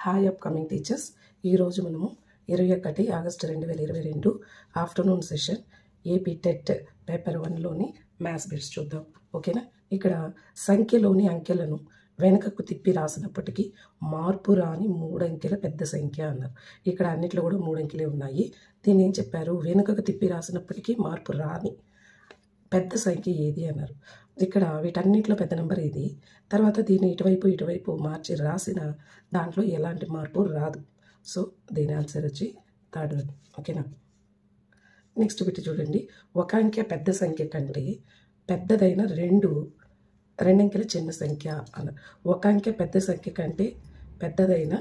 Hi upcoming teachers. ఈరోజు మనము 21 August 2022 afternoon session AP TET paper 1లోని మ్యాథ్స్ బిట్స్ చూద్దాం. ఓకేనా. ఇక్కడ సంఖ్యలోని అంకెలను వెనుకకు తిప్పి రాసినప్పటికీ మార్పు రాని 3 అంకెల పెద్ద సంఖ్య అన్నారు. ఇక్కడ అన్నిట్లో కూడా 3 అంకెలే ఉన్నాయి. దీన్ని ఏం చెప్పారు? వెనుకకు తిప్పి రాసినప్పటికీ మార్పు రాని పెద్ద సంఖ్య ఏది అన్నారు. ఇక్కడ వీటన్నిటిలో పెద్ద నెంబర్ ఇది. తర్వాత దీన్ని ఇటువైపు మార్చి రాసిన దాంట్లో ఎలాంటి మార్పు రాదు. సో దీని ఆన్సర్ వచ్చి థర్డ్ వన్. ఓకేనా. నెక్స్ట్ బిట్ చూడండి. ఒక అంకె పెద్ద సంఖ్య కంటే పెద్దదైన రెండు అంకెల చిన్న సంఖ్య అన్నారు. ఒక అంకె పెద్ద సంఖ్య కంటే పెద్దదైన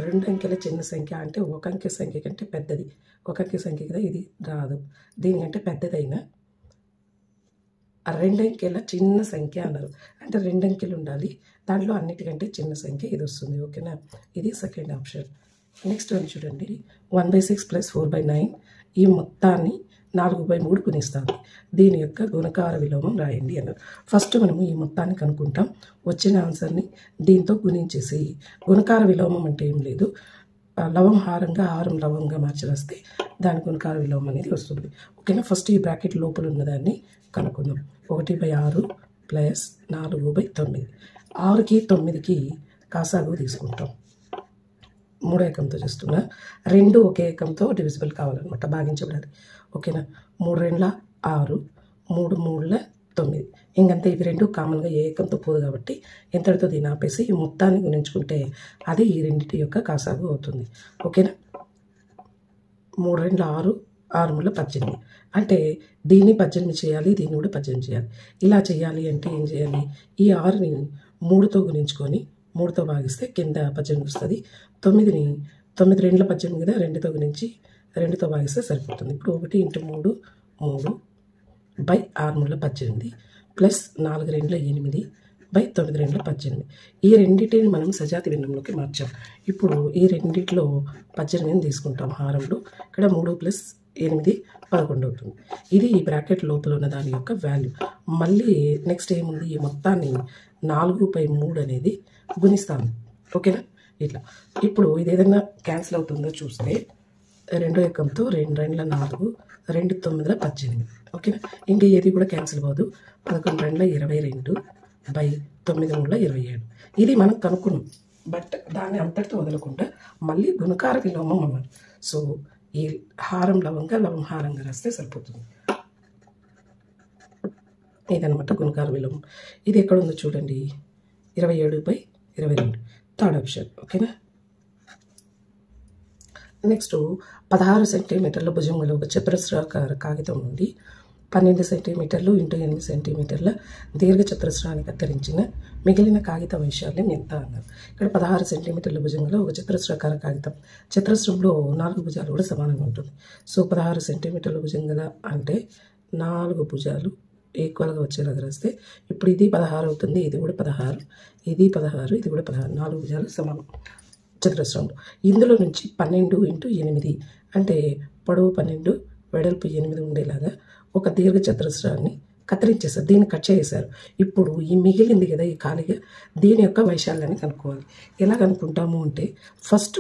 2 అంకెల చిన్న సంఖ్య అంటే ఒక అంకె సంఖ్య కంటే పెద్దది. ఒక అంకె సంఖ్య కదా, ఇది రాదు. దీనికంటే పెద్దదైన 2 అంకెల చిన్న సంఖ్య అన్నారు. అంటే 2 అంకెలు ఉండాలి, దాంట్లో అన్నిటికంటే చిన్న సంఖ్య ఇది వస్తుంది. ఓకేనా. ఇది సెకండ్ ఆప్షన్. నెక్స్ట్ వన్ చూడండి. 1/6 + 4/9 ఈ మొత్తాన్ని 4/3 గుణిస్తాము. దీని యొక్క గుణకార విలోమం రాయండి అన్నారు. ఫస్ట్ మనము ఈ మొత్తాన్ని కనుక్కుంటాం. వచ్చిన ఆన్సర్ని దీంతో గుణించేసి, గుణకార విలోమం అంటే ఏం లేదు, లవం హారంగా హారం లవంగా మార్చి రాస్తే దాని గుణకార విలోమం అనేది వస్తుంది. ఓకేనా. ఫస్ట్ ఈ బ్రాకెట్ లోపల ఉన్నదాన్ని కనుక్కుందాం. 1/6 + 4/9. 6కి 9కి కాసాగు తీసుకుంటాం. 3 ఏకంతో చేస్తున్నా. 2 ఒకే ఏకంతో డివిజిబుల్ కావాలన్నమాట, భాగించబడాలి. ఓకేనా. 3 2 6, 3 3 9. ఇంకంతే. ఇవి 2 కామన్గా ఏ ఏకంతో పోదు కాబట్టి ఎంతటితో దీన్ని ఆపేసి ఈ మొత్తాన్ని గుణించుకుంటే అది ఈ రెండింటి యొక్క కాసాగు అవుతుంది. ఓకేనా. 3 2 6, 6 3 18. అంటే దీన్ని 18 చేయాలి, దీన్ని కూడా 18 చేయాలి. ఇలా చేయాలి అంటే ఏం చేయాలి? ఈ 6ని 3తో గుణించుకొని 3తో భాగిస్తే కింద 18 వస్తుంది. 9ని 9 2 18 కదా, 2తో గుణించి 2తో భాగిస్తే సరిపోతుంది. ఇప్పుడు 1 × 3 3/6 18 + 4 2 8/9 2 18. ఈ రెండింటిని మనం సజాతి భిన్నంలోకి మార్చాం. ఇప్పుడు ఈ రెండిట్లో 18 తీసుకుంటాం హారంలో. ఇక్కడ 3 + 8 11 అవుతుంది. ఇది ఈ బ్రాకెట్ లోపల ఉన్న దాని యొక్క వాల్యూ. మళ్ళీ నెక్స్ట్ ఏముంది? ఈ మొత్తాన్ని 4/3 అనేది గుణిస్తాము. ఓకేనా. ఇట్లా ఇప్పుడు ఇది ఏదైనా క్యాన్సిల్ అవుతుందో చూస్తే 2 ఏకంతో 2 2 4, 2 9 18. ఓకేనా. ఇంకా ఏది కూడా క్యాన్సిల్ అవ్వదు. 11 2 22/9 3 27. ఇది మనం కనుక్కున్నాం. బట్ దాన్ని అంతటితో వదలకుండా మళ్ళీ గుణకార విలోమం అన్నారు. సో ఈ హారం లవంగా లవం హారంగా రాస్తే సరిపోతుంది. ఇదనమాట గుణకార విలోమం. ఇది ఎక్కడ ఉందో చూడండి. 27/22 థర్డ్ ఆప్షన్. ఓకేనా. నెక్స్ట్ 16 సెంటీమీటర్ల భుజం గల ఒక చతురస్రాకార కాగితం నుండి 12 సెంటీమీటర్లు × 8 సెంటీమీటర్ల దీర్ఘ చతురస్రాన్ని కత్తిరించిన మిగిలిన కాగిత వైశాల్యం ఎంత అన్నారు. ఇక్కడ 16 సెంటీమీటర్ల భుజం గల ఒక చతురస్రాకార కాగితం. చతురస్రంలో 4 భుజాలు కూడా సమానంగా ఉంటుంది. సో 16 సెంటీమీటర్ల భుజం గల అంటే 4 భుజాలు ఈక్వల్గా వచ్చేలాగా రాస్తే ఇప్పుడు ఇది 16 అవుతుంది, ఇది కూడా 16, ఇది 16, ఇది కూడా 16. 4 భుజాలు సమానం చతురస్రంలో. ఇందులో నుంచి 12 × 8 అంటే పొడవు 12 వెడల్పు 8 ఉండేలాగా ఒక దీర్ఘ చతురస్రాన్ని కత్తిరించేశారు. దీన్ని కట్ చేశారు. ఇప్పుడు ఈ మిగిలింది కదా ఈ ఖాళీగా, దీని యొక్క వైశాల్యాన్ని కనుక్కోవాలి. ఎలా కనుక్కుంటాము అంటే ఫస్ట్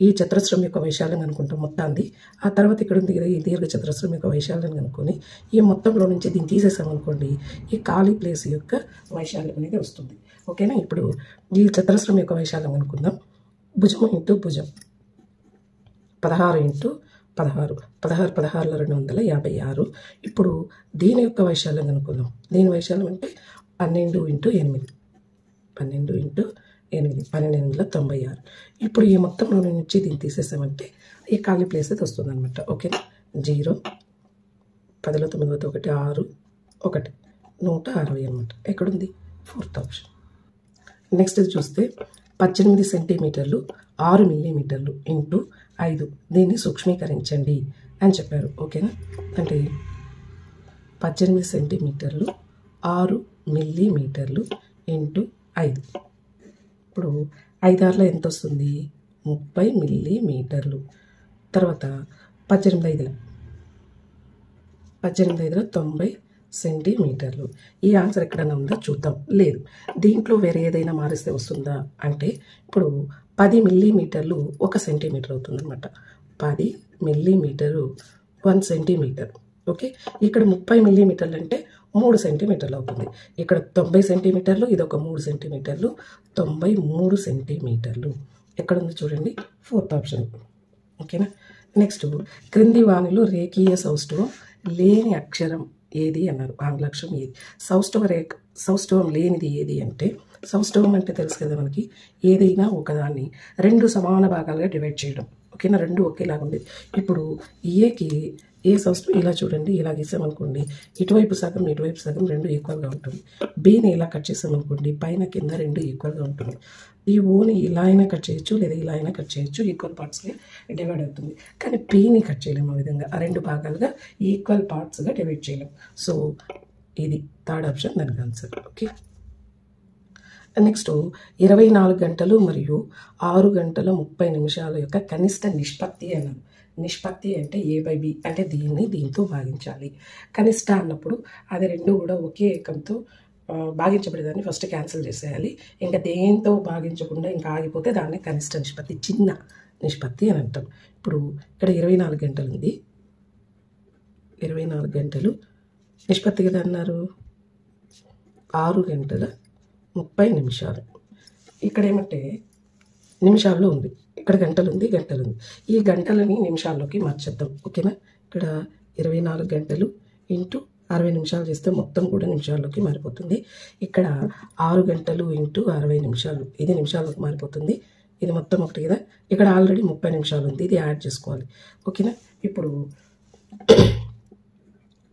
ఈ చతురస్రం యొక్క వైశాల్యం కనుక్కుంటాం మొత్తాన్ని. ఆ తర్వాత ఇక్కడ ఉంది కదా ఈ దీర్ఘ చతురస్రం యొక్క వైశాల్యాన్ని కనుక్కొని ఈ మొత్తంలో నుంచి దీన్ని తీసేసామనుకోండి, ఈ ఖాళీ ప్లేస్ యొక్క వైశాల్యం అనేది వస్తుంది. ఓకేనా. ఇప్పుడు ఈ చతురస్రం యొక్క వైశాల్యం కనుక్కుందాం. భుజం × భుజం 16 × 16, 16 16 256. ఇప్పుడు దీని యొక్క వైశాల్యం కనుక్కుందాం. దీని వైశాల్యం అంటే 12 × 8, 12 × 8, 12 96. ఇప్పుడు ఈ మొత్తంలో నుంచి దీన్ని తీసేసామంటే ఈ ఖాళీ ప్లేస్ అయితే వస్తుంది అనమాట. ఓకేనా. 0 10లో 9 1 6 1 160 అనమాట. ఎక్కడుంది? Fourth option. నెక్స్ట్ చూస్తే 18 సెంటీమీటర్లు 6 మిల్లీమీటర్లు × 5 దీన్ని సూక్ష్మీకరించండి అని చెప్పారు. ఓకేనా. అంటే 18 సెంటీమీటర్లు 6 మిల్లీమీటర్లు × 5. ఇప్పుడు 5 6 ఎంత వస్తుంది? 30 మిల్లీమీటర్లు. తర్వాత 18 5 90 సెంటీమీటర్లు. ఈ ఆన్సర్ ఎక్కడైనా ఉందో చూద్దాం. లేదు, దీంట్లో వేరే ఏదైనా మారిస్తే వస్తుందా అంటే ఇప్పుడు 10 మిల్లీమీటర్లు 1 సెంటీమీటర్ అవుతుందన్నమాట. 10 మిల్లీమీటరు 1 సెంటీమీటర్. ఓకే, ఇక్కడ 30 మిల్లీమీటర్లు అంటే 3 సెంటీమీటర్లు అవుతుంది. ఇక్కడ 90 సెంటీమీటర్లు, ఇది ఒక 3 సెంటీమీటర్లు, 93 సెంటీమీటర్లు. ఎక్కడ ఉంది చూడండి, 4th ఆప్షన్. ఓకేనా. నెక్స్ట్, క్రింది వానిలో రేఖీయ సౌష్ఠవం లేని అక్షరం ఏది అన్నారు. ఆంగ్ల అక్షరం ఏది? సౌష్ఠవం లేనిది ఏది అంటే, సౌష్ఠవం అంటే తెలుసు కదా మనకి, ఏదైనా ఒకదాన్ని 2 సమాన భాగాలుగా డివైడ్ చేయడం. ఓకేనా, 2 ఒకేలాగా ఉండేది. ఇప్పుడు ఏ సౌష్ఠవం ఇలా చూడండి, ఇలా గీసామనుకోండి, ఇటువైపు సగం ఇటువైపు సగం 2 ఈక్వల్గా ఉంటుంది. బీని ఇలా కట్ చేసామనుకోండి, పైన కింద 2 ఈక్వల్గా ఉంటుంది. ఈ ఓని ఇలా అయినా కట్ చేయొచ్చు, లేదా ఇలా అయినా కట్ చేయొచ్చు, ఈక్వల్ పార్ట్స్గా డివైడ్ అవుతుంది. కానీ పీని కట్ చేయలేము ఆ విధంగా, ఆ 2 భాగాలుగా ఈక్వల్ పార్ట్స్గా డివైడ్ చేయలేము. సో ఇది 3rd ఆప్షన్ దానికి ఆన్సర్. ఓకే. నెక్స్ట్, 24 గంటలు మరియు 6 గంటల 30 నిమిషాల యొక్క కనిష్ట నిష్పత్తి అన్నారు. నిష్పత్తి అంటే A/B, అంటే దీంతో భాగించాలి. కనిష్ట అన్నప్పుడు అది 2 కూడా ఒకే ఏకంతో భాగించబడేదాన్ని ఫస్ట్ క్యాన్సిల్ చేసేయాలి. ఇంకా దేంతో భాగించకుండా ఇంకా ఆగిపోతే దాన్ని కనిష్ట నిష్పత్తి, చిన్న నిష్పత్తి అని అంటాం. ఇప్పుడు ఇక్కడ 24 గంటలు ఉంది, 24 గంటలు నిష్పత్తి కదా అన్నారు, 6 గంటల 30 నిమిషాలు. ఇక్కడ ఏమంటే నిమిషాల్లో ఉంది, ఇక్కడ గంటలు ఉంది. ఈ గంటలని నిమిషాల్లోకి మార్చేద్దాం. ఓకేనా. ఇక్కడ 24 గంటలు ఇంటూ 60 నిమిషాలు చేస్తే మొత్తం కూడా నిమిషాల్లోకి మారిపోతుంది. ఇక్కడ 6 గంటలు ఇంటూ 60 నిమిషాలు, ఇది నిమిషాల్లోకి మారిపోతుంది. ఇది మొత్తం ఒకటి కదా, ఇక్కడ ఆల్రెడీ 30 నిమిషాలు ఉంది, ఇది యాడ్ చేసుకోవాలి. ఓకేనా. ఇప్పుడు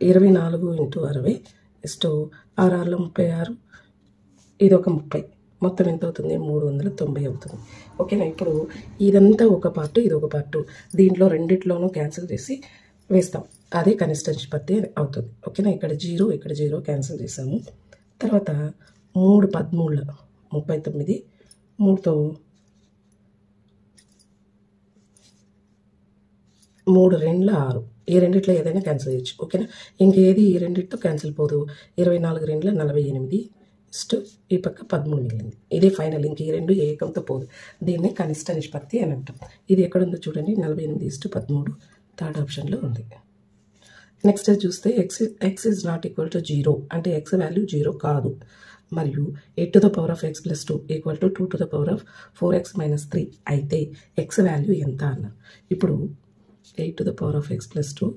24 ఇంటూ 60 నెక్స్ట్ 6 36, ఇది ఒక 30, మొత్తం ఎంత అవుతుంది, 390 అవుతుంది. ఓకేనా. ఇప్పుడు ఇదంతా ఒక పార్ట్, ఇది ఒక పార్ట్, దీంట్లో రెండిట్లోనూ క్యాన్సిల్ చేసి వేస్తాం, అదే కనిష్ట నిష్పత్తి అవుతుంది. ఓకేనా. ఇక్కడ 0 ఇక్కడ 0 క్యాన్సిల్ చేసాము. తర్వాత 3 13 39, 3తో 3 2 6, ఈ రెండిట్లో ఏదైనా క్యాన్సిల్ చేయొచ్చు. ఓకేనా. ఇంకేది ఈ రెండిటితో క్యాన్సిల్ పోదు. 24 2 48, నెక్స్ట్ ఈ పక్క 13 మిగిలింది. ఇదే ఫైనల్, ఇంక ఈ 2 ఏకంతో పోదు. దీన్ని కనిష్ట నిష్పత్తి అని అంటాం. ఇది ఎక్కడ ఉందో చూడండి, 48:13 3rd ఆప్షన్లో ఉంది. నెక్స్ట్ చూస్తే X is not equal to 0 అంటే ఎక్స్ వాల్యూ 0 కాదు, మరియు 8^(x+2) = 2^4x - 3 అయితే ఎక్స్ వాల్యూ ఎంత అన్నారు. ఇప్పుడు 8^(x+2)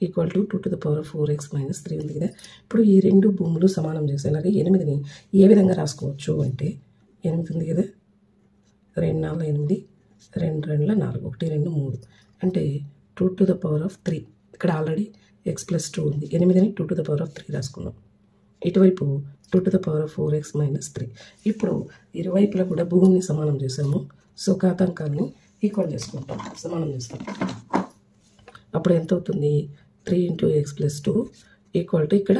= 2^4x - 3 ఉంది కదా. ఇప్పుడు ఈ 2 భూములు సమానం చేసేలాగా 8ని ఏ విధంగా రాసుకోవచ్చు అంటే, 8 ఉంది కదా, 2 4 8, 2 2 4, 1 2 3 అంటే 2^3. ఇక్కడ ఆల్రెడీ x+2 ఉంది, 8ని 2^3 రాసుకున్నాం. ఇటువైపు 2^4x - 3. ఇప్పుడు ఇరువైపులా కూడా భూమిని సమానం చేసాము. సో ఘాతాంకాన్ని ఈక్వల్ చేసుకుంటాం, సమానం చేస్తాం. అప్పుడు ఎంత అవుతుంది, 3 × x+2 = ఇక్కడ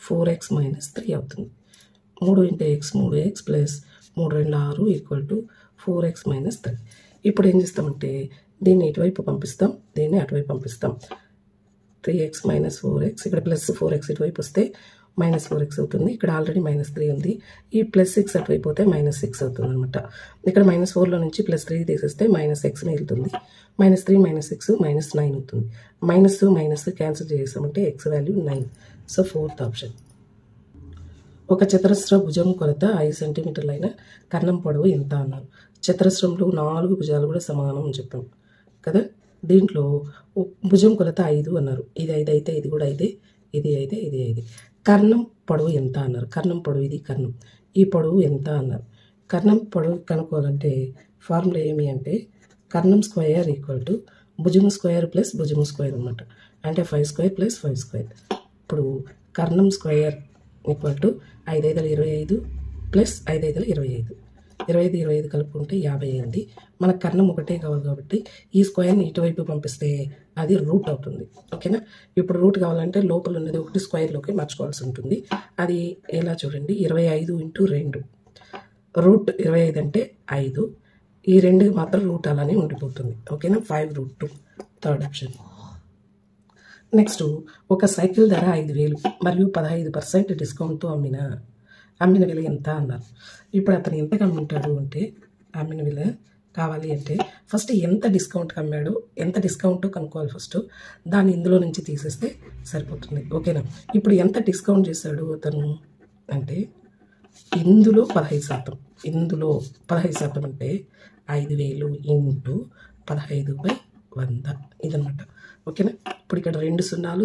4x - 3 అవుతుంది. 3 × x 3x ప్లస్ 3 2 6 = 4x - 3. ఇప్పుడు ఏం చేస్తామంటే దీన్ని ఇటువైపు పంపిస్తాం, దీన్ని అటువైపు పంపిస్తాం. 3x - 4x, ఇక్కడ +4x ఇటువైపు వస్తే -4x అవుతుంది. ఇక్కడ ఆల్రెడీ -3 ఉంది, ఈ +6 అటువైపు పోతే -6 అవుతుంది అనమాట. ఇక్కడ -4లో నుంచి +3 తీసేస్తే -x మిగులుతుంది. -3 -6 -9 అవుతుంది. మైనస్ క్యాన్సిల్ చేసామంటే X value 9. So 4th option. ఒక చతురస్ర భుజం కొలత 5 సెంటీమీటర్లు అయిన కర్ణం పొడవు ఎంత అన్నారు. చతురస్రంలో 4 భుజాలు కూడా సమానం అని చెప్పాం కదా. దీంట్లో భుజం కొలత 5 అన్నారు. ఇది 5 అయితే ఇది కూడా 5, ఇది 5, ఇది 5. కర్ణం పొడవు ఎంత అన్నారు. కర్ణం పొడవు, ఇది కర్ణం, ఈ పొడవు ఎంత అన్నారు. కర్ణం పొడవు కనుక్కోవాలంటే ఫార్ములా ఏమి అంటే కర్ణం స్క్వేర్ = భుజము స్క్వేర్ ప్లస్ భుజము స్క్వేర్ అనమాట. అంటే 5² + 5². ఇప్పుడు కర్ణం స్క్వేర్ = 5 5 25 ప్లస్ 5 5 25, 25 25 కలుపుకుంటే 50 అయింది. మనకు కర్ణం ఒకటే కావాలి కాబట్టి ఈ స్క్వేర్ని ఇటువైపు పంపిస్తే అది రూట్ అవుతుంది. ఓకేనా. ఇప్పుడు రూట్ కావాలంటే లోపల ఉన్నది ఒకటి స్క్వేర్లోకి మార్చుకోవాల్సి ఉంటుంది. అది ఎలా చూడండి, 25 × 2 రూట్ 25 అంటే 5, ఈ 2 మాత్రం రూట్ అలానే ఉండిపోతుంది. ఓకేనా. 5√2 3rd ఆప్షన్. నెక్స్ట్, ఒక సైకిల్ ధర 5,000 మరియు 15% డిస్కౌంట్తో అమ్మిన విల ఎంత అన్నారు. ఇప్పుడు అతను ఎంతకు అమ్మింటాడు అంటే, అమ్మిన విల కావాలి అంటే ఫస్ట్ ఎంత డిస్కౌంట్కి అమ్మాడో ఎంత డిస్కౌంట్ కనుక్కోవాలి ఫస్ట్. దాన్ని ఇందులో నుంచి తీసేస్తే సరిపోతుంది. ఓకేనా? ఇప్పుడు ఎంత డిస్కౌంట్ చేశాడు అతను అంటే ఇందులో 15%. ఇందులో 15% అంటే 5,000 ఇంటూ 15/100 ఇదనమాట. ఓకేనా? ఇప్పుడు ఇక్కడ 2 సున్నాలు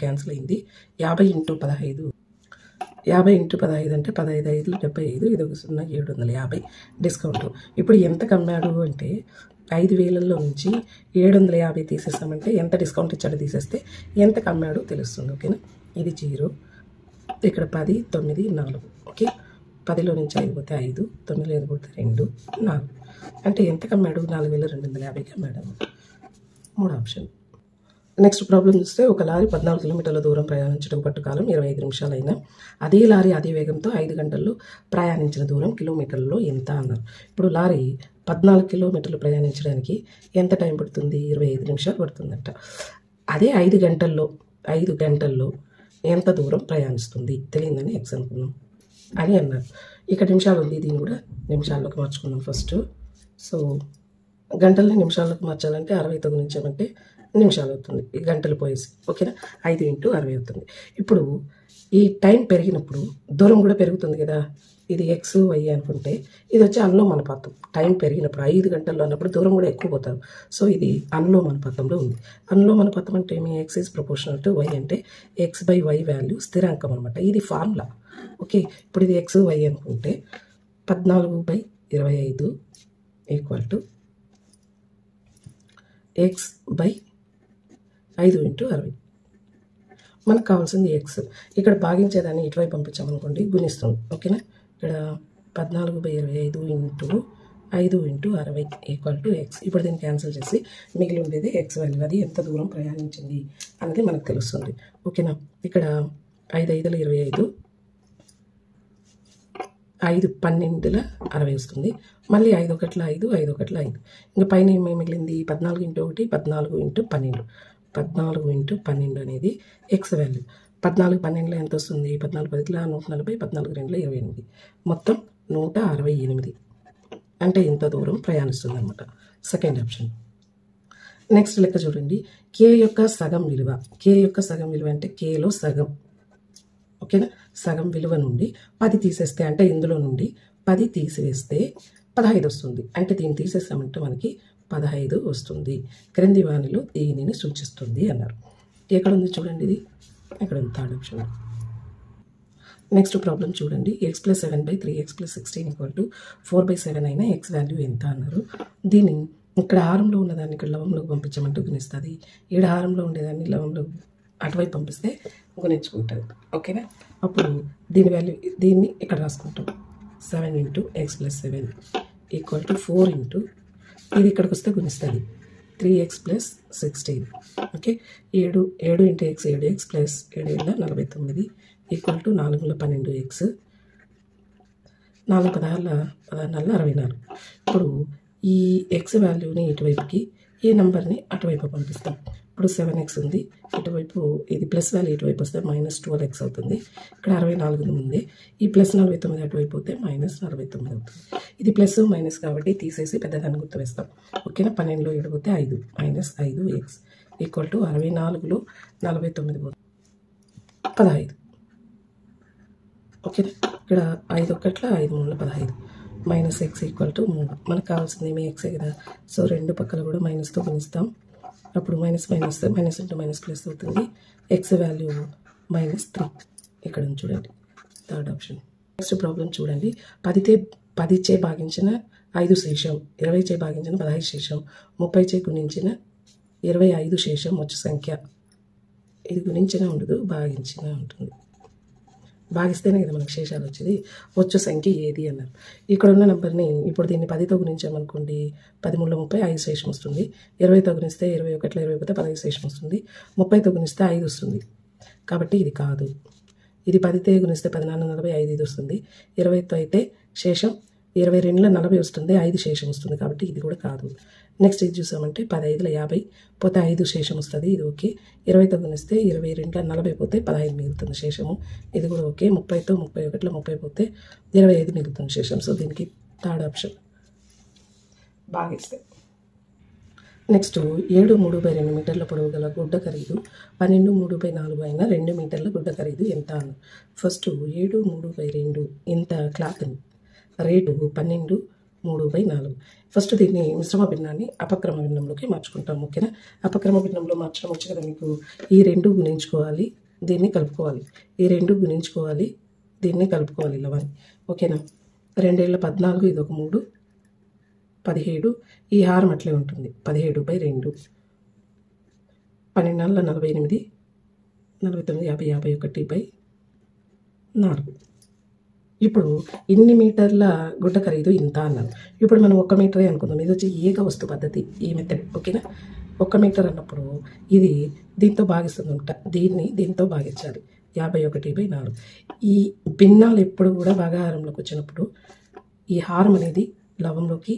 క్యాన్సిల్ అయింది. 50 ఇంటూ 15 అంటే 15 5 75, ఇది ఒక 0 750 డిస్కౌంట్. ఇప్పుడు ఎంత కమ్మాడు అంటే 5,000లో నుంచి 750 తీసేసామంటే ఎంత డిస్కౌంట్ ఇచ్చాడో తీసేస్తే ఎంత కమ్మాడో తెలుస్తుంది. ఓకేనా? ఇది 0, ఇక్కడ 10 9 4. ఓకే, 10లో నుంచి 5 పోతే 5, 9లో 5 పోతే 2 4 అంటే ఎంత కమ్మాడు? 4,250 కమ్మాడు. 3 ఆప్షన్. నెక్స్ట్ ప్రాబ్లం చూస్తే ఒక లారీ 14 కిలోమీటర్ల దూరం ప్రయాణించడం పట్టు కాలం 25 నిమిషాలైనా అదే లారీ అదే వేగంతో 5 గంటల్లో ప్రయాణించిన దూరం కిలోమీటర్లలో ఎంత అన్నారు. ఇప్పుడు లారీ 14 కిలోమీటర్లు ప్రయాణించడానికి ఎంత టైం పడుతుంది? 25 నిమిషాలు పడుతుందంట. అదే 5 గంటల్లో ఎంత దూరం ప్రయాణిస్తుంది తెలియదని ఎక్స్ అనుకున్నాం అని అన్నారు. ఇక్కడ నిమిషాలు ఉంది, దీన్ని కూడా నిమిషాల్లోకి మార్చుకున్నాం ఫస్ట్. సో గంటల్ని నిమిషాల్లోకి మార్చాలంటే 60తో గుణించామంటే నిమిషాలు అవుతుంది, ఈ గంటలు పోయేసి. ఓకేనా? 5 ఇంటూ 60 అవుతుంది. ఇప్పుడు ఈ టైం పెరిగినప్పుడు దూరం కూడా పెరుగుతుంది కదా. ఇది ఎక్స్ వై అనుకుంటే ఇది వచ్చి అనులోమానుపాతం. టైం పెరిగినప్పుడు 5 గంటల్లో అన్నప్పుడు దూరం కూడా ఎక్కువ పోతారు. సో ఇది అనులోమానుపాతంలో ఉంది. అనులోమానుపాతం అంటే ఏమి? X is proportional to y అంటే x/y వాల్యూ స్థిరాంకం అనమాట. ఇది ఫార్ములా. ఓకే, ఇప్పుడు ఇది ఎక్స్ వై అనుకుంటే 14/25 ఈక్వల్ టు x/5 ఇంటూ 60. మనకు కావాల్సింది ఎక్స్. ఇక్కడ భాగించేదాన్ని ఇటువైపు పంపించామనుకోండి గుణిస్తుంది. ఓకేనా? ఇక్కడ 14/25 into 5 into 60 equal to X. ఇప్పుడు దీన్ని క్యాన్సిల్ చేసి మిగిలి ఉండేది ఎక్స్ వాల్యూ. అది ఎంత దూరం ప్రయాణించింది అనేది మనకు తెలుస్తుంది. ఓకేనా? ఇక్కడ 5 5ల 25, 5 12ల 60 వస్తుంది. మళ్ళీ 5 1ల 5, 5 1ల 5. ఇంకా పైన ఏమేమి మిగిలింది? 14 ఇంటూ 1 14 ఇంటూ 12. 14 ఇంటూ 12 అనేది ఎక్స్ వాల్యూ. 14 12లో ఎంత వస్తుంది? 14 10ల 140, 14 2ల 28, మొత్తం 168 అంటే ఇంత దూరం ప్రయాణిస్తుంది అనమాట. Second option. నెక్స్ట్ లెక్క చూడండి. కే యొక్క సగం విలువ అంటే కేలో సగం. ఓకేనా? సగం విలువ నుండి 10 తీసేస్తే అంటే ఇందులో నుండి 10 తీసివేస్తే 15 వస్తుంది. అంటే దీన్ని తీసేస్తామంటే మనకి 15 వస్తుంది. క్రింది వానిలో దీనిని సూచిస్తుంది అన్నారు. ఎక్కడ ఉంది చూడండి, ఇది ఇక్కడ ఉంది, థర్డ్ ఆప్షన్. నెక్స్ట్ ప్రాబ్లం చూడండి. x + 7/3x + 16 = 4/7 అయినా ఎక్స్ వాల్యూ ఎంత అన్నారు. దీన్ని ఇక్కడ హారంలో ఉన్నదాన్ని ఇక్కడ లవంలోకి పంపించమంటూ గుణిస్తుంది. ఈడ హారంలో ఉండేదాన్ని లవంలో అటువైపు పంపిస్తే గుణించుకుంటుంది. ఓకేనా? అప్పుడు దీని వాల్యూ దీన్ని ఇక్కడ రాసుకుంటాం. 7 into x + 7 equal to 4 into ఇది ఇక్కడికి వస్తే గుణిస్తుంది 3x + 16. Okay, 7 into x 7x + 7 49 equal to 4 12x, 4 16 64. ఇప్పుడు ఈ ఎక్స్ వాల్యూని ఇటువైపుకి, ఈ నెంబర్ని అటువైపు పంపిస్తాం. ఇప్పుడు 7x ఉంది, ఇటువైపు ఇది ప్లస్ వాల్యూ ఇటువైపు వస్తే -12x అవుతుంది. ఇక్కడ 64 ఉంది, ఈ +49 అటువైపు పోతే -49 అవుతుంది. ఇది ప్లస్ మైనస్ కాబట్టి తీసేసి పెద్దదాన్ని గుర్తు వేస్తాం. ఓకేనా? 12లో 7 పోతే 5 -5x ఈక్వల్ టు 64లో 49 పోతే 15. ఓకేనా? ఇక్కడ 5 1ల 5 3ల 15 -x ఈక్వల్ టు 3. మనకు కావాల్సింది ఏమి? ఎక్సే కదా. సో రెండు పక్కల కూడా మైనస్తో గుణిస్తాం. అప్పుడు మైనస్ ఇంటూ మైనస్ ప్లస్ అవుతుంది. ఎక్స్ వాల్యూ -3 ఇక్కడ చూడండి, థర్డ్ ఆప్షన్. నెక్స్ట్ ప్రాబ్లం చూడండి. 10చే భాగించిన 5 శేషం, 20చే భాగించిన 15 శేషం, 30చే గుణించిన 25 శేషం వచ్చు సంఖ్య. ఇది గుణించిన ఉండదు, భాగించిన ఉంటుంది. భాగిస్తేనే కదా మనకు శేషాలు వచ్చేది. వచ్చు సంఖ్య ఏది అన్నారు. ఇక్కడ ఉన్న నెంబర్ని ఇప్పుడు దీన్ని 10తో గుణించామనుకోండి, 13లో 30 5 శేషం వస్తుంది. 20తో గుణిస్తే 21లో 20 పోతే 15 శేషం వస్తుంది. 30తో గుణిస్తే 5 వస్తుంది. కాబట్టి ఇది కాదు. ఇది 10తో గుణిస్తే 14 40 5 ఇది వస్తుంది. 20తో అయితే శేషం 22లో 40 వస్తుంది, 5 శేషం వస్తుంది. కాబట్టి ఇది కూడా కాదు. నెక్స్ట్ ఇది చూసామంటే 10 5ల 50 పోతే 5 శేషం వస్తుంది, ఇది ఓకే. 20తో గుణిస్తే 22లో 40 పోతే 15 మిగులుతుంది శేషము, ఇది కూడా ఓకే. 30తో 31లో 30 పోతే 25 మిగులుతుంది శేషం. సో దీనికి థర్డ్ ఆప్షన్ భాగిస్తే. నెక్స్ట్ 7 3/2 మీటర్ల పొడవు గల గుడ్డ ఖరీదు 12 3/4 అయిన 2 మీటర్ల గుడ్డ ఖరీదు ఎంత అన్న. ఫస్ట్ 7 3/2 ఇంత క్లాత్ రేటు 12 3/4. ఫస్ట్ దీన్ని మిశ్రమ భిన్నాన్ని అపక్రమ భిన్నంలోకి మార్చుకుంటాం. ఓకేనా? అపక్రమ భిన్నంలో మార్చడం వచ్చు కదా మీకు. ఈ 2 గుణించుకోవాలి, దీన్ని కలుపుకోవాలి, ఈ 2 గుణించుకోవాలి, దీన్ని కలుపుకోవాలి ఇలా అని. ఓకేనా? 2 × 14 ఇది ఒక 3 17. ఈ హారం అట్లే ఉంటుంది 17/2. 12 48 49 50 51/4. ఇప్పుడు ఇన్ని మీటర్ల గుడ్డ ఖరీదు ఇంత అన్నారు. ఇప్పుడు మనం 1 మీటరే అనుకుందాం. ఇది వచ్చి ఏక వస్తు పద్ధతి ఈ మెథడ్. ఓకేనా? 1 మీటర్ అన్నప్పుడు ఇది దీంతో భాగిస్తుందంట, దీన్ని దీంతో భాగించాలి 51/4. ఈ భిన్నాలు ఎప్పుడు కూడా భాగాహారంలోకి వచ్చినప్పుడు ఈ హారం అనేది లవంలోకి,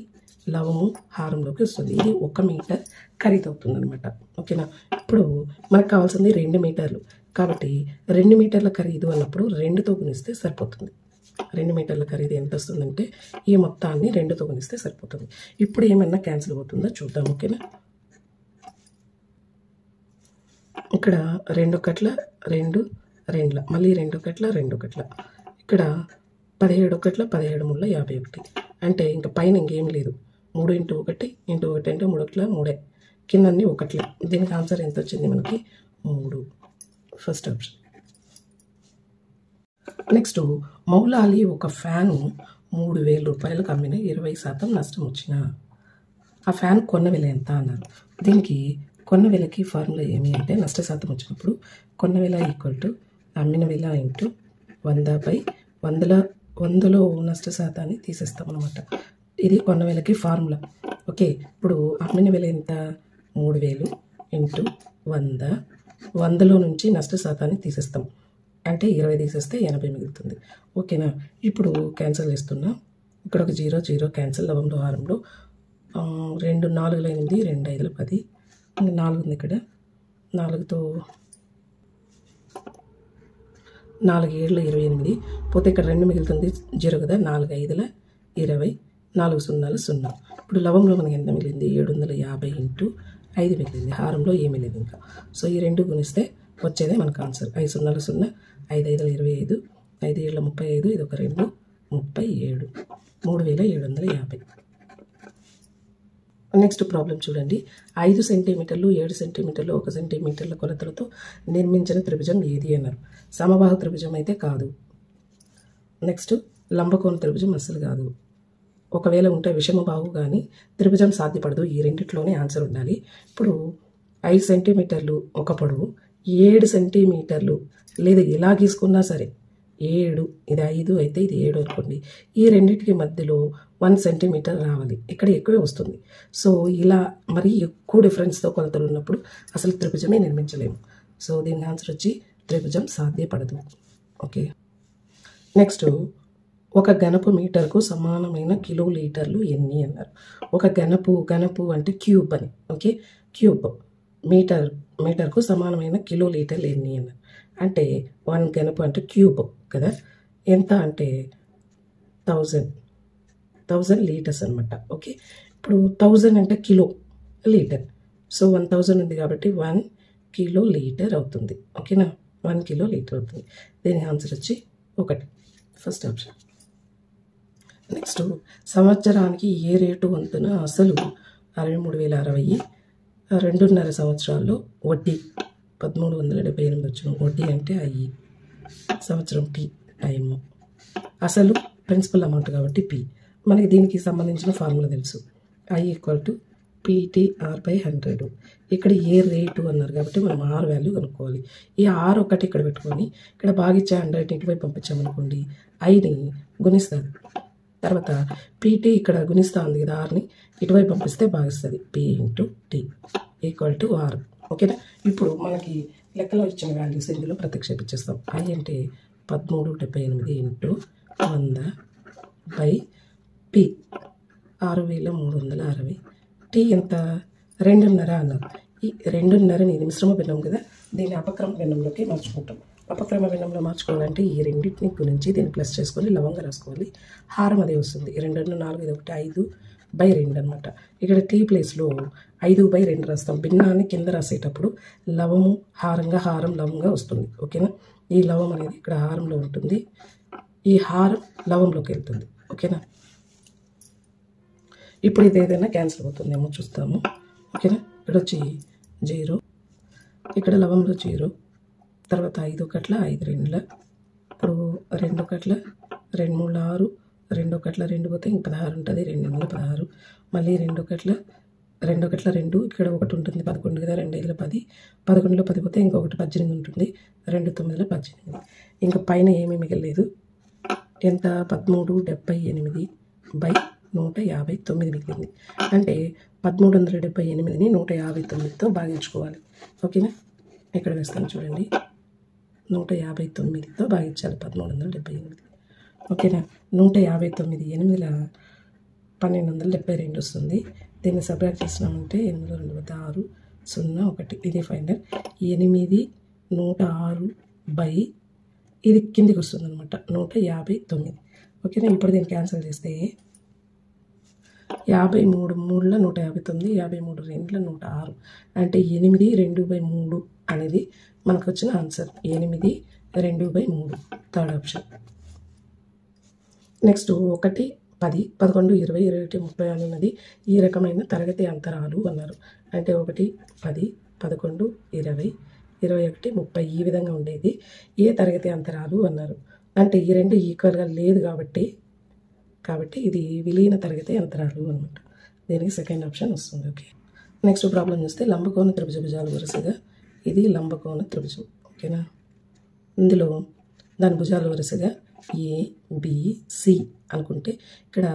లవము హారంలోకి వస్తుంది. ఇది 1 మీటర్ ఖరీదు అవుతుంది అనమాట. ఓకేనా? ఇప్పుడు మనకు కావాల్సింది 2 మీటర్లు కాబట్టి 2 మీటర్ల ఖరీదు అన్నప్పుడు 2తో గుణిస్తే సరిపోతుంది. 2 మీటర్ల ఖరీదు ఎంత వస్తుందంటే ఈ మొత్తాన్ని 2తో గుణిస్తే సరిపోతుంది. ఇప్పుడు ఏమన్నా క్యాన్సిల్ అవుతుందో చూద్దాం. ఓకేనా? ఇక్కడ 2 1 2 2 మళ్ళీ 2 1 2 1 ఇక్కడ 17 1 17 3 51. అంటే ఇంకా పైన ఇంకేం లేదు. 3 × 1 × 1 అంటే 3 1 3. కిందన్నీ 1. దీనికి ఆన్సర్ ఎంత వచ్చింది మనకి? 3. First option. నెక్స్ట్ మౌలాలి ఒక ఫ్యాను 3000 రూపాయలకు అమ్మిన 20% నష్టం వచ్చిన ఆ ఫ్యాన్ కొన్న వెల ఎంత అన్నారు. దీనికి కొన్న వెలకి ఫార్ములా ఏమి అంటే నష్ట శాతం వచ్చినప్పుడు కొన్న వెల = అమ్మిన వెల × 100/100లో నష్ట శాతాన్ని తీసేస్తాం అనమాట. ఇది కొన్న వెలకి ఫార్ములా. ఓకే, ఇప్పుడు అమ్మిన వెల ఎంత? 3000 × 100. 100లో నుంచి నష్ట శాతాన్ని తీసేస్తాం. అంటే 20 తీసేస్తే 80 మిగులుతుంది. ఓకేనా? ఇప్పుడు క్యాన్సిల్ చేస్తున్నా. ఇక్కడ ఒక 0 0 క్యాన్సిల్. లవంలో హారంలో 2 4 8 2 5 10. 4 ఉంది ఇక్కడ. 4తో 4 7 28 పోతే ఇక్కడ 2 మిగులుతుంది 0 కదా. 4 5 20 4 0 0. ఇప్పుడు లవంలో మనకి ఎంత మిగిలింది? 750 × 5 మిగిలింది. హారంలో ఏమీ లేదు ఇంకా. సో ఈ 2 గుణిస్తే వచ్చేదే మనకు ఆన్సర్. 5 0 0 5 5 25 5 7 35 ఇది ఒక 2 37 3750. నెక్స్ట్ ప్రాబ్లం చూడండి. 5 సెంటీమీటర్లు 7 సెంటీమీటర్లు 1 సెంటీమీటర్ల కొలతలతో నిర్మించిన త్రిభుజం ఏది అన్నారు. సమబాహు త్రిభుజం అయితే కాదు. నెక్స్ట్ లంబకోణ త్రిభుజం అస్సలు కాదు. ఒకవేళ ఉంటే విషమబాహు కానీ త్రిభుజం సాధ్యపడదు. ఈ రెండిట్లోనే ఆన్సర్ ఉండాలి. ఇప్పుడు 5 సెంటీమీటర్లు ఒక పొడవు, 7 సెంటీమీటర్లు లేదా ఎలా గీసుకున్నా సరే 7 ఇది 5 అయితే ఇది 7 అనుకోండి. ఈ రెండింటికి మధ్యలో 1 సెంటీమీటర్ రావాలి. ఇక్కడ ఎక్కువే వస్తుంది. సో ఇలా మరి ఎక్కువ డిఫరెన్స్తో కొలతలు ఉన్నప్పుడు అసలు త్రిభుజమే నిర్మించలేము. సో దీని ఆన్సర్ వచ్చి త్రిభుజం సాధ్యపడదు. ఓకే, నెక్స్ట్ ఒక ఘనపు మీటర్కు సమానమైన కిలోలీటర్లు ఎన్ని అన్నారు. ఒక ఘనపు అంటే క్యూబ్ అని. ఓకే, క్యూబ్ మీటర్కు సమానమైన కిలోలీటర్లు ఎన్ని అన్నారు. అంటే 1 ఘనపు అంటే క్యూబ్ కదా. ఎంత అంటే 1000 లీటర్స్ అనమాట. ఓకే, ఇప్పుడు 1000 అంటే కిలో లీటర్. సో 1000 ఉంది కాబట్టి 1 కిలో లీటర్ అవుతుంది. ఓకేనా, 1 కిలో లీటర్ అవుతుంది. దీని ఆన్సర్ వచ్చి 1. First option. నెక్స్ట్ సంవత్సరానికి ఏ రేటు వంతున అసలు 63,060, 2.5 సంవత్సరాల్లో వడ్డీ 1378 వచ్చును. వడ్డీ అంటే అయ్యి సంవత్సరం టీ టైము, అసలు ప్రిన్సిపల్ అమౌంట్ కాబట్టి పి. మనకి దీనికి సంబంధించిన ఫార్ములా తెలుసు. I = PTR/100. ఇక్కడ ఏ రేటు అన్నారు కాబట్టి మనం ఆర్ వాల్యూ కనుక్కోవాలి. ఈ ఆర్ ఒకటి ఇక్కడ పెట్టుకొని ఇక్కడ భాగించే 100 ఇటువైపు పంపించామనుకోండి, ఐని గుణిస్తుంది. తర్వాత పీటీ ఇక్కడ గుణిస్తూ ఉంది కదా, ఆర్ని ఇటువైపు పంపిస్తే భాగిస్తుంది. P × T = R. ఓకేనా. ఇప్పుడు మనకి లెక్కలో ఇచ్చిన వాల్యూస్ ఇందులో ప్రతిక్షేపించేస్తాం. I అంటే 1378 × 100/P 6360. టీ ఎంత? 2.5 అన్నారు. ఈ 2.5ని ఇది మిశ్రమ భిన్నం కదా, దీన్ని అపక్రమ భిన్నంలోకి మార్చుకుంటాం. అపక్రమ భిన్నంలో మార్చుకోవాలంటే ఈ రెండింటిని గురించి దీన్ని ప్లస్ చేసుకొని లవంగా రాసుకోవాలి. హారం అదే వస్తుంది. 2 4 ఇది 1 5 2 అనమాట. ఇక్కడ టీ ప్లేస్లో 5/2 రాస్తాం. భిన్నాన్ని కింద రాసేటప్పుడు లవము హారంగా హారం లవంగా వస్తుంది. ఓకేనా? ఈ లవం అనేది ఇక్కడ హారంలో ఉంటుంది, ఈ హారం లవంలోకి వెళ్తుంది. ఓకేనా? ఇప్పుడు ఇది ఏదైనా క్యాన్సిల్ అవుతుందేమో చూస్తాము. ఓకేనా? ఇక్కడ వచ్చి 0, ఇక్కడ లవంలో 0, తర్వాత 5 ఒకట్ల 5 రెండుల, ఇప్పుడు 2 ఒకట్ల 2 3 6, 2 ఒకట్ల 2 పోతే ఇంక 16 ఉంటుంది, 2 ఎనిమిదిల 16, మళ్ళీ 2 ఒకట్ల 2, ఇక్కడ 1 ఉంటుంది 11 కదా, 2 5ల 10, 11లో 10 పోతే ఇంకొకటి 18 ఉంటుంది, 2 9ల 18. ఇంకా పైన ఏమీ మిగలేదు. ఎంత? 1378/159 మిగిలింది. అంటే 1378ని 159తో భాగించుకోవాలి. ఓకేనా? ఇక్కడ వేస్తాను చూడండి, 159తో భాగించాలి 1378. ఓకేనా? 159 8ల 1272 వస్తుంది. దీన్ని సబ్ట్రాక్ట్ చేసినామంటే 8 2 6 0 1. ఇది ఫైనల్. 8 106 ఇది కిందికి వస్తుంది అనమాట, 159. ఓకేనా? ఇప్పుడు దీన్ని క్యాన్సిల్ చేస్తే 53 3ల 159, 53 2ల 106, అంటే 8 2/3 అనేది మనకు వచ్చిన ఆన్సర్. 8 2/3 third option. నెక్స్ట్ 1 10 11 20 21 30 అన్నది ఈ రకమైన తరగతి అంతరాలు అన్నారు. అంటే 1 10 11 20 21 30 ఈ విధంగా ఉండేది ఏ తరగతి అంతరాలు అన్నారు. అంటే ఈ రెండు ఈక్వల్గా లేదు కాబట్టి ఇది విలీన తరగతి అంతరాలు అనమాట. దీనికి సెకండ్ ఆప్షన్ వస్తుంది. ఓకే, నెక్స్ట్ ప్రాబ్లం చూస్తే లంబకోణ త్రిభుజాలు వరుసగా, ఇది లంబకోణ త్రిభుజం. ఓకేనా? ఇందులో దాని భుజాలు వరుసగా ABC అనుకుంటే ఇక్కడ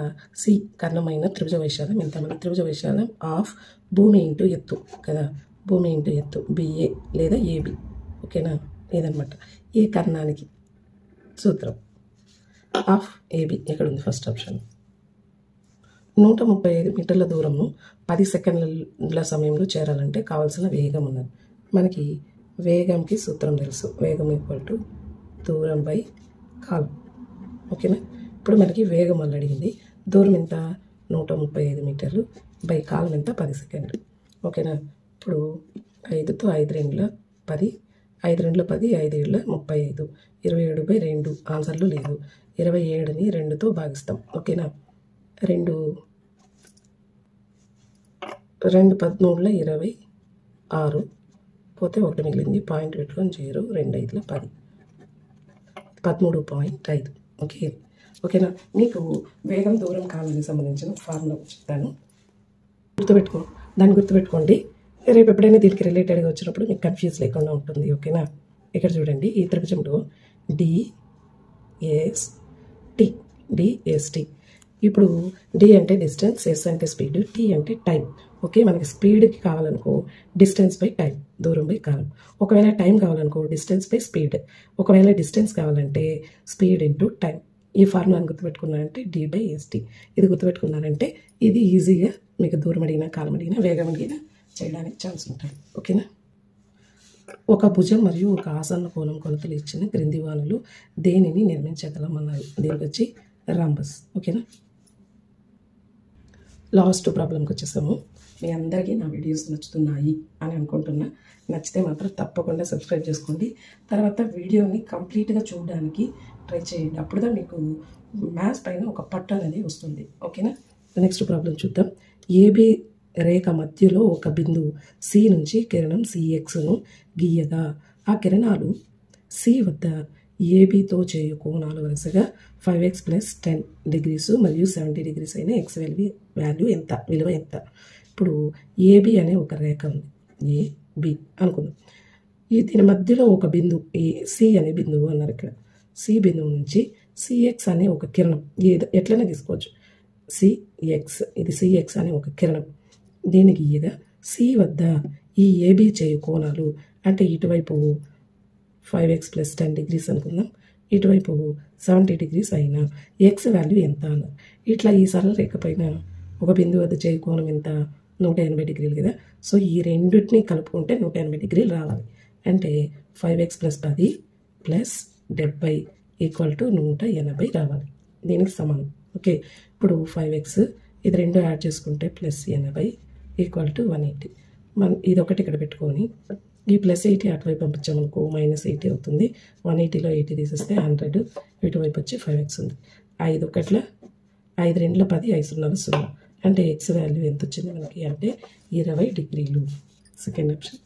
C కర్ణమైన త్రిభుజ వైశాల్యం ఎంత? మన త్రిభుజ వైశాల్యం ఆఫ్ భూమి ఇంటూ ఎత్తు కదా, భూమి ఇంటూ ఎత్తు BA లేదా AB. ఓకేనా? ఇదనమాట ఈ కర్ణానికి సూత్రం ఆఫ్ AB. ఇక్కడ ఉంది ఫస్ట్ ఆప్షన్. 135 మీటర్ల దూరంను 10 సెకండ్ల సమయంలో చేరాలంటే కావాల్సిన వేగం ఉన్నది. మనకి వేగంకి సూత్రం తెలుసు, వేగం ఈక్వల్ టు దూరం బై కాలం. ఓకేనా? ఇప్పుడు మనకి వేగం వల్ల అడిగింది. దూరం ఎంత? 135 మీటర్లు బై కాలం ఎంత? 10 సెకండ్లు. ఓకేనా? ఇప్పుడు 5తో 5 2ల 10, 5 2ల 10, 5 7ల 35, 27/2 ఆన్సర్లు లేదు. 27ని 2తో భాగిస్తాం. ఓకేనా? 2 13ల 26 పోతే 1 మిగిలింది, పాయింట్ పెట్టుకొని 0, 2 5ల 10, 13.5. ఓకేనా? మీకు వేగం దూరం కాలానికి సంబంధించిన ఫార్ములా చెప్తాను, దాన్ని గుర్తుపెట్టుకోండి. రేపు ఎప్పుడైనా దీనికి రిలేటెడ్గా వచ్చినప్పుడు మీకు కన్ఫ్యూజ్ లేకుండా ఉంటుంది. ఓకేనా? ఇక్కడ చూడండి, ఈ త్రిభుజంలో డిఎస్టి. ఇప్పుడు డి అంటే డిస్టెన్స్, ఎస్ అంటే స్పీడ్, టీ అంటే టైం. ఓకే, మనకి స్పీడ్కి కావాలనుకో డిస్టెన్స్ బై టైం, దూరం బై కాలం. ఒకవేళ టైం కావాలనుకో డిస్టెన్స్ బై స్పీడ్. ఒకవేళ డిస్టెన్స్ కావాలంటే స్పీడ్ ఇంటూ టైం. ఈ ఫార్ములాని గుర్తుపెట్టుకున్నారంటే D/ST. ఇది గుర్తుపెట్టుకున్నారంటే ఇది ఈజీగా మీకు దూరం అడిగినా, కాలం అడిగినా, వేగం అడిగినా చేయడానికి ఛాన్స్ ఉంటుంది. ఓకేనా? ఒక భుజం మరియు ఒక ఆసన్న కోణం కొలతలు ఇచ్చిన క్రింది వానలు దేనిని నిర్మించగలమన్నారు. దీనికి వచ్చి రాంబస్. ఓకేనా? లాస్ట్ ప్రాబ్లంకి వచ్చేసాము. మీ అందరికీ నా వీడియోస్ నచ్చుతున్నాయి అని అనుకుంటున్నా. నచ్చితే మాత్రం తప్పకుండా సబ్స్క్రైబ్ చేసుకోండి. తర్వాత వీడియోని కంప్లీట్గా చూడడానికి ట్రై చేయండి. అప్పుడుదా మీకు మ్యాథ్స్ పైన ఒక పట్టు అనేది వస్తుంది. ఓకేనా? నెక్స్ట్ ప్రాబ్లం చూద్దాం. ఏబి రేఖ మధ్యలో ఒక బిందువు C నుంచి కిరణం CXను గీయగా ఆ కిరణాలు C వద్ద ఏబితో చేయు కోణాలు వరుసగా 5x + 10 డిగ్రీస్ మరియు 70 డిగ్రీస్ అయిన x విలువ ఎంత? ఇప్పుడు ఏబి అనే ఒక రేఖ ఉంది, ఏబి అనుకుందాం. దీని మధ్యలో ఒక బిందువు C అనే బిందువు అన్నారు. ఇక్కడ C బిందువు నుంచి CX అనే ఒక కిరణం, ఎట్లయినా తీసుకోవచ్చు. ఇది CX అనే ఒక కిరణం, దీన్ని గీయగా C వద్ద ఈ ఏబి చేయు కోణాలు అంటే ఇటువైపు 5x + 10 డిగ్రీస్ అనుకుందాం, ఇటువైపు 70 డిగ్రీస్ అయినా x వాల్యూ ఎంత అన్నారు. ఇట్లా ఈ సరళ రేఖ పైన ఒక బిందువు వద్ద చేయు కోణం ఎంత? 180 డిగ్రీలు కదా. సో ఈ రెండింటిని కలుపుకుంటే 180 డిగ్రీలు రావాలి. అంటే 5x + 10 + 70 = 180 రావాలి. దీనికి సమానం. ఓకే, ఇప్పుడు 5x ఇది రెండు యాడ్ చేసుకుంటే +80 = 180. ఇది ఒకటి ఇక్కడ పెట్టుకొని ఈ +80 అటువైపు పంపించామనుకో -80 అవుతుంది. 180లో 80 తీసేస్తే 100, ఇటువైపు వచ్చి 5x ఉంది. 5 ఒకట్ల 5 2 10, 5 0 0. అంటే x వాల్యూ ఎంత వచ్చింది మనకి అంటే 20 డిగ్రీలు. Second option.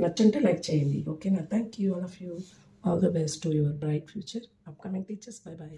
నచ్చంటే లైక్ చేయండి. ఓకేనా? Thank you all of you. All the best to your bright future. Upcoming teachers. Bye bye.